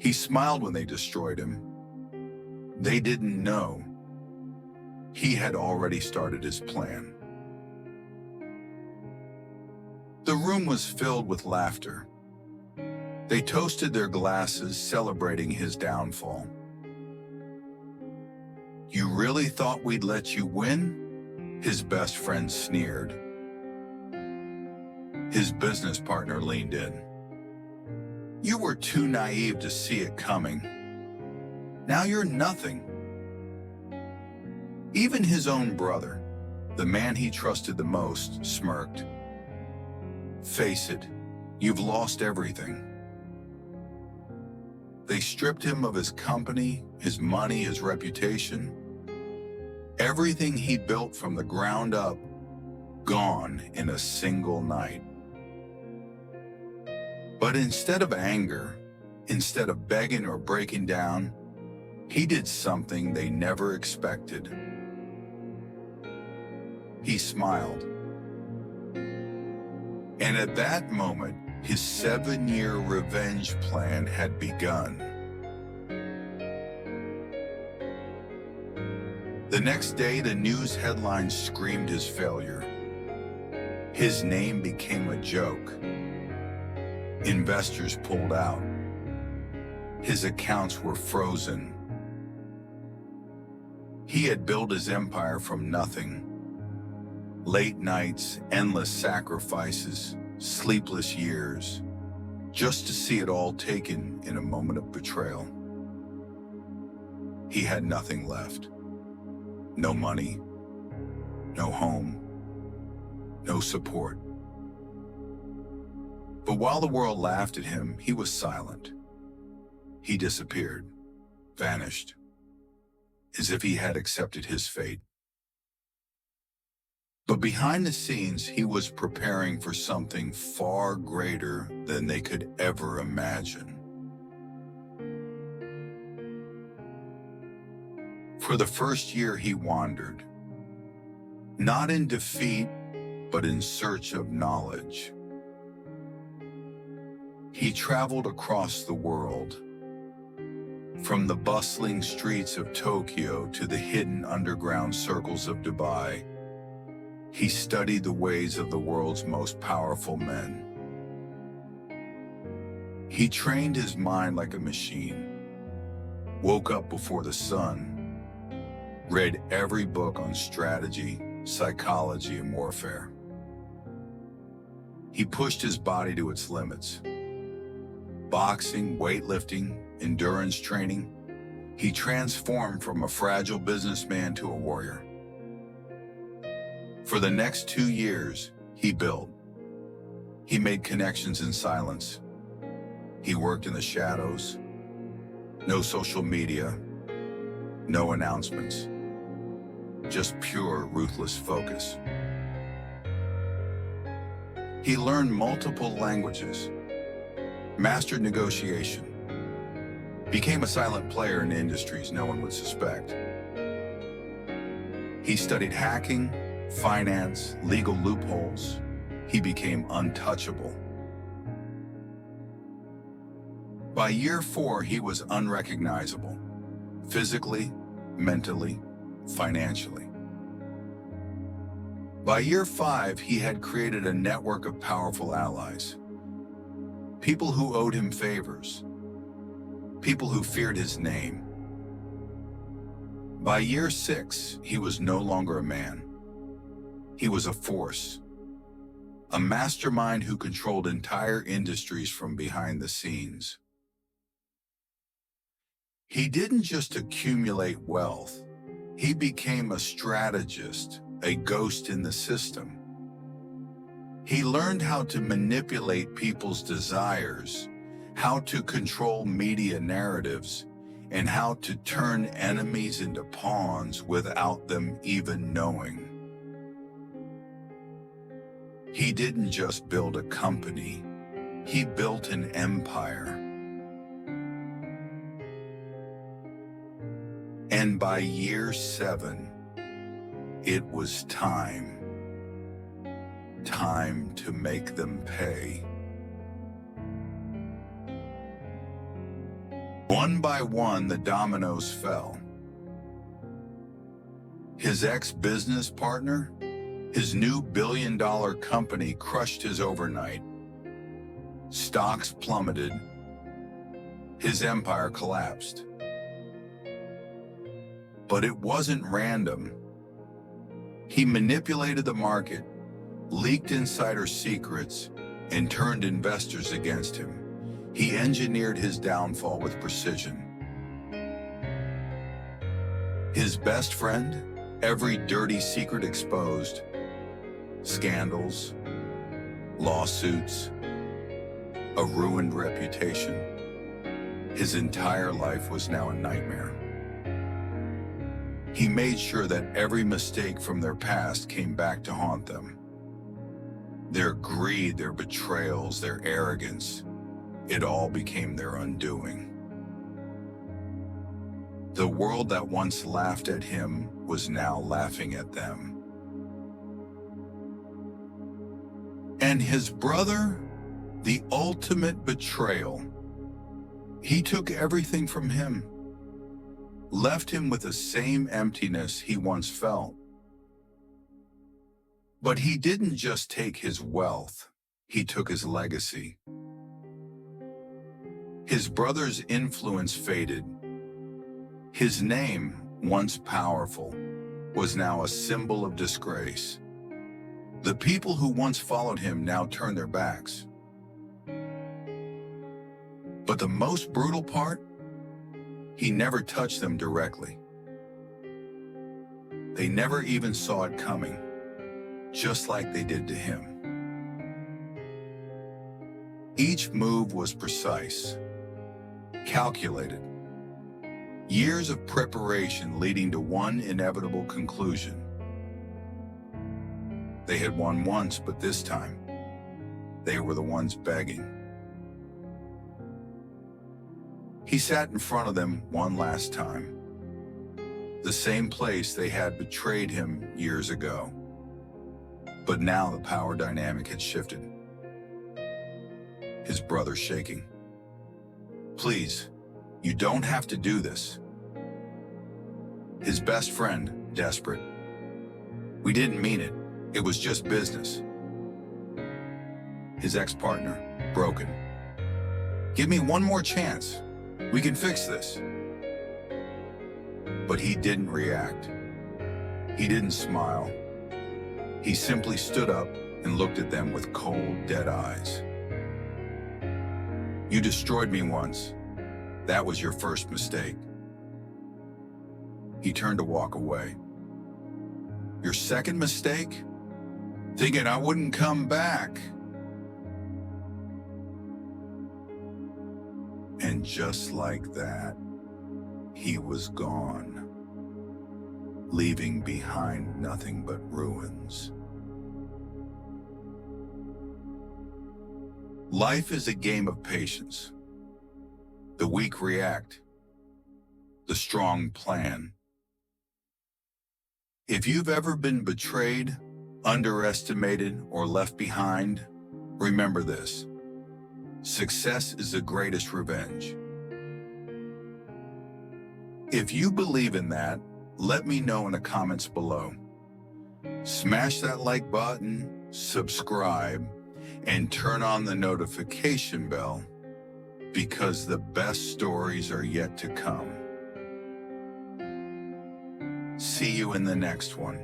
He smiled when they destroyed him. They didn't know he had already started his plan. The room was filled with laughter. They toasted their glasses, celebrating his downfall. "You really thought we'd let you win?" his best friend sneered. His business partner leaned in. "You were too naive to see it coming. Now you're nothing." Even his own brother, the man he trusted the most, smirked. "Face it, you've lost everything." They stripped him of his company, his money, his reputation. Everything he built from the ground up, gone in a single night. But instead of anger, instead of begging or breaking down, he did something they never expected. He smiled. And at that moment, his 7-year revenge plan had begun. The next day, the news headlines screamed his failure. His name became a joke. Investors pulled out. His accounts were frozen. He had built his empire from nothing. Late nights, endless sacrifices, sleepless years, just to see it all taken in a moment of betrayal. He had nothing left. No money, no home, no support. But while the world laughed at him, he was silent. He disappeared, vanished, as if he had accepted his fate. But behind the scenes, he was preparing for something far greater than they could ever imagine. For the first year, he wandered, not in defeat, but in search of knowledge. He traveled across the world, from the bustling streets of Tokyo to the hidden underground circles of Dubai. He studied the ways of the world's most powerful men. He trained his mind like a machine, woke up before the sun, read every book on strategy, psychology, and warfare. He pushed his body to its limits. Boxing, weightlifting, endurance training. He transformed from a fragile businessman to a warrior. For the next 2 years, he built. He made connections in silence. He worked in the shadows. No social media, no announcements. Just pure, ruthless focus. He learned multiple languages, mastered negotiation, became a silent player in industries no one would suspect. He studied hacking, finance, legal loopholes. He became untouchable. By year 4, he was unrecognizable, physically, mentally, financially. By year 5, he had created a network of powerful allies, people who owed him favors, people who feared his name. By year 6, he was no longer a man. He was a force, a mastermind who controlled entire industries from behind the scenes. He didn't just accumulate wealth. He became a strategist, a ghost in the system. He learned how to manipulate people's desires, how to control media narratives, and how to turn enemies into pawns without them even knowing. He didn't just build a company, he built an empire. And by year 7, it was time to make them pay. One by one, the dominoes fell. His ex-business partner, his new billion-dollar company crushed his overnight. Stocks plummeted. His empire collapsed. But it wasn't random. He manipulated the market, leaked insider secrets, and turned investors against him. He engineered his downfall with precision. His best friend, every dirty secret exposed, scandals, lawsuits, a ruined reputation. His entire life was now a nightmare. He made sure that every mistake from their past came back to haunt them. Their greed, their betrayals, their arrogance, it all became their undoing. The world that once laughed at him was now laughing at them. And his brother, the ultimate betrayal, he took everything from him, left him with the same emptiness he once felt. But he didn't just take his wealth, he took his legacy. His brother's influence faded. His name, once powerful, was now a symbol of disgrace. The people who once followed him now turned their backs. But the most brutal part, he never touched them directly. They never even saw it coming, just like they did to him. Each move was precise, calculated. Years of preparation leading to one inevitable conclusion. They had won once, but this time, they were the ones begging. He sat in front of them one last time, the same place they had betrayed him years ago. But now the power dynamic had shifted. His brother shaking. "Please, you don't have to do this." His best friend, desperate. "We didn't mean it. It was just business." His ex-partner, broken. "Give me one more chance. We can fix this." But he didn't react. He didn't smile. He simply stood up and looked at them with cold, dead eyes. "You destroyed me once. That was your first mistake." He turned to walk away. "Your second mistake? Thinking I wouldn't come back." And just like that, he was gone, leaving behind nothing but ruins. Life is a game of patience. The weak react. The strong plan. If you've ever been betrayed, underestimated, or left behind, remember this. Success is the greatest revenge. If you believe in that, let me know in the comments below. Smash that like button, subscribe, and turn on the notification bell, because the best stories are yet to come. See you in the next one.